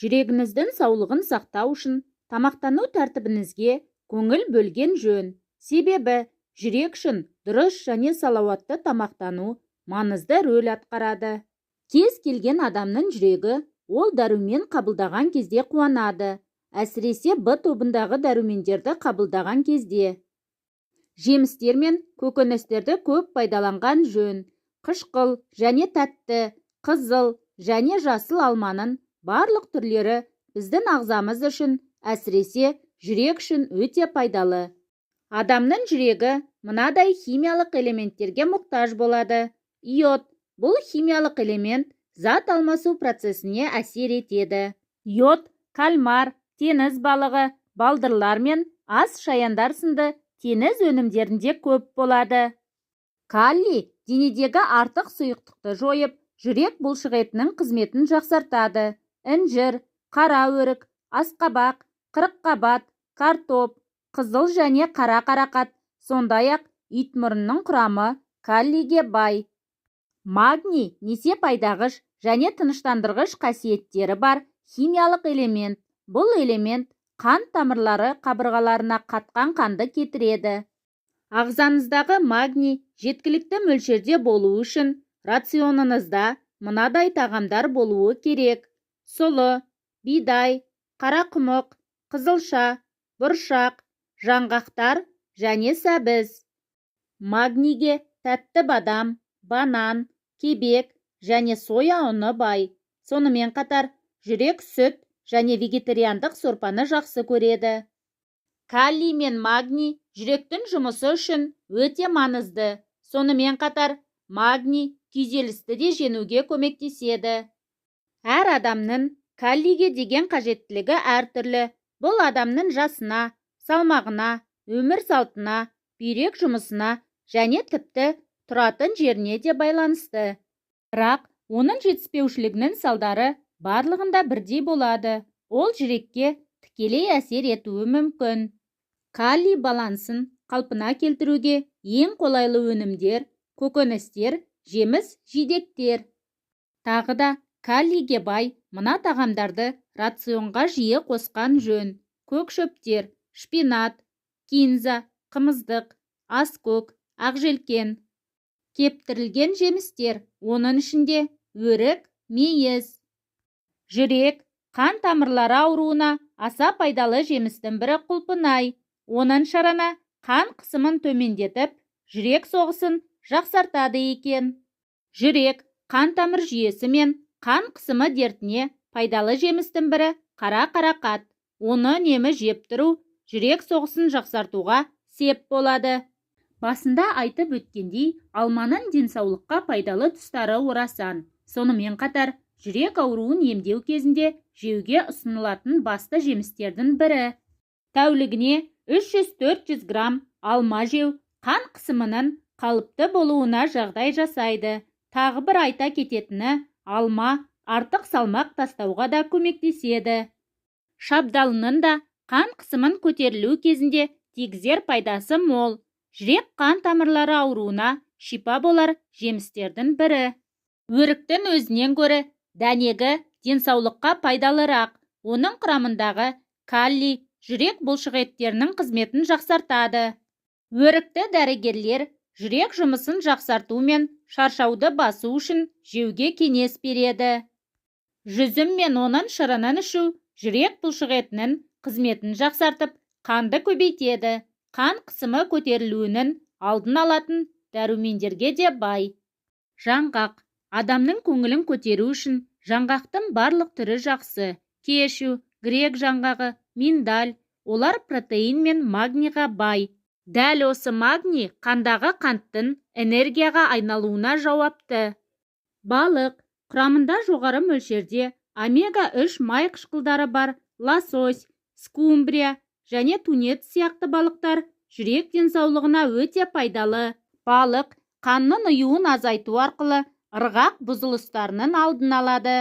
Жүрегіңіздің саулығын сақтау үшін тамақтану тәртібіңізге көңіл бөлген жөн. Себебі жүрек үшін дұрыс және салауатты тамақтану маңызды рөл атқарады. Кез келген адамның жүрегі ол дәрумен қабылдаған кезде қуанады, әсіресе Б тобындағы дәрумендерді қабылдаған кезде. Жемістер мен көкөністерді көп пайдаланған жөн. Қышқыл және тәтті, қызыл және жасыл алманың барлық түрлері біздің ағзамыз үшін, әсіресе жүрек үшін өте пайдалы. Адамның жүрегі мынадай химиялық элементтерге мұқтаж болады. Иод бұл химиялық элемент зат алмасу процесіне әсер етеді. Иод кальмар, теңіз балығы, балдырлар мен ас шаяндар сынды теңіз өнімдерінде көп болады. Калий денедегі артық сұйықтықты жойып, жүрек бұлшықетінің қызметін жақсартады. Інжір, қара өрік, асқабақ, қырыққабат, картоп, қызыл және қара қарақат, сондай-ақ итмұрынның құрамы калийге бай. Магний несеп айдағыш және тыныштандырғыш қасиеттері бар химиялық элемент. Бұл элемент қан тамырлары қабырғаларына қатқан қанды кетіреді. Ағзаңыздағы магний жеткілікті мөлшерде болуы үшін рационыңызда мынадай тағамдар болуы керек: сұлы, бидай, қарақұмық, қызылша, бұршақ, жаңғақтар және сәбіз. Магнийге тәтті бадам, банан, кебек және соя ұны бай. Сонымен қатар жүрек сүт және вегетариандық сорпаны жақсы көреді. Калий мен магний жүректің жұмысы үшін өте маңызды. Сонымен қатар магний күйзелісті де жеңуге көмектеседі. Әр адамның калийге деген қажеттілігі әртүрлі. Бұл адамның жасына, салмағына, өмір салтына, бүйрек жұмысына және тіпті тұратын жеріне де байланысты. Бірақ оның жетіспеушілігінің салдары барлығында бірдей болады. Ол жүрекке тікелей әсер етуі мүмкін. Калий балансын қалпына келтіруге ең қолайлы өнімдер көкөністер, жеміс жидектер. Тағы да калийге бай мына тағамдарды рационға жиі қосқан жөн: көк шөптер, шпинат, кинза, қымыздық, аскөк, ақжелкен. Кептірілген жемістер, оның ішінде өрік, мейіз. Жүрек, қан тамырлары ауруына аса пайдалы жемістің бірі құлпынай. Оның шарана қан қысымын төмендетіп, жүрек соғысын жақсартады екен. Жүрек, қан тамыр жүйесі мен қан қысымы дертіне пайдалы жемістің бірі қара қарақат. Оны үнемі жеп тұру жүрек соғысын жақсартуға сеп болады. Басында айтып өткендей, алманың денсаулыққа пайдалы тұстары орасан. Сонымен қатар, жүрек ауруын емдеу кезінде жеуге ұсынылатын басты жемістердің бірі. Тәулігіне 300-400 грамм алма жеу қан қысымының қалыпты болуына жағдай жасайды. Тағы бір айта кететіні, алма артық салмақ тастауға да көмектеседі. Шабдалының да қан қысымын көтерілу кезінде тигізер пайдасы мол. Жүрек қан тамырлары ауруына шипа болар жемістердің бірі. Өріктің өзінен гөрі дәнегі денсаулыққа пайдалырақ. Оның құрамындағы калий жүрек бұлшықеттерінің қызметін жақсартады. Өрікті дәрігерлер жүрек жұмысын жақсарту мен шаршауды басу үшін жеуге кеңес береді. Жүзім мен оның шырынын ішу жүрек бұлшықетінің қызметін жақсартып, қанды көбейтеді. Қан қысымы көтерілуінің алдын алатын дәрумендерге де бай. Жаңғақ. Адамның көңілін көтеру үшін жаңғақтың барлық түрі жақсы. Кешу, грек жаңғағы, миндаль. Олар протеин мен магнийға бай. Дәл осы магний қандағы қанттың энергияға айналуына жауапты. Балық. Құрамында жоғары мөлшерде омега-3 май қышқылдары бар лосось, скумбрия және тунец сияқты балықтар жүрек денсаулығына өте пайдалы. Балық қанның ұюын азайту арқылы ырғақ бұзылыстарының алдын алады.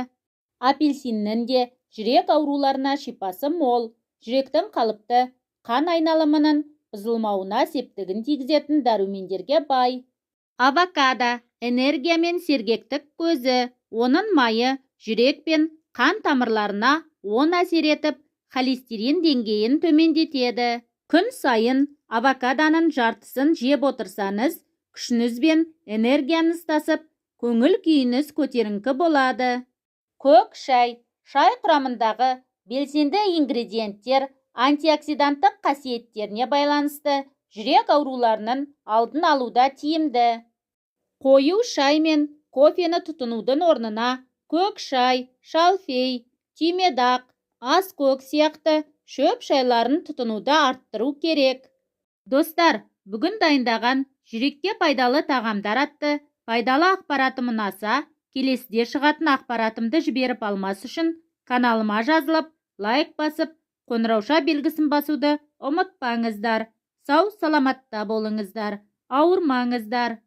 Апельсиннің де жүрек ауруларына шипасы мол. Жүректің қалыпты қан айналымының бұзылмауына септігін тигізетін дәрумендерге бай. Авокадо энергия мен сергектік көзі. Оның майы жүрек пен қан тамырларына оң әсер етіп, холестерин деңгейін төмендетеді. Күн сайын авокадоның жартысын жеп отырсаңыз, күшіңіз бен энергияңыз тасып, көңіл күйіңіз көтеріңкі болады. Көк шай. Шай құрамындағы белсенді ингредиенттер антиоксиданттық қасиеттеріне байланысты жүрек ауруларының алдын алуда тиімді. Қою шай мен кофені тұтынудың орнына көк шай, шалфей, түймедақ, аскөк сияқты шөп шайларын тұтынуды арттыру керек. Достар, бүгін дайындаған жүрекке пайдалы тағамдар атты пайдалы ақпаратым ұнаса, келесіде шығатын ақпаратымды жіберіп алмас үшін каналыма жазылып, лайк басып, қоңырауша белгісін басуды ұмытпаңыздар. Сау саламатта болыңыздар, ауырмаңыздар.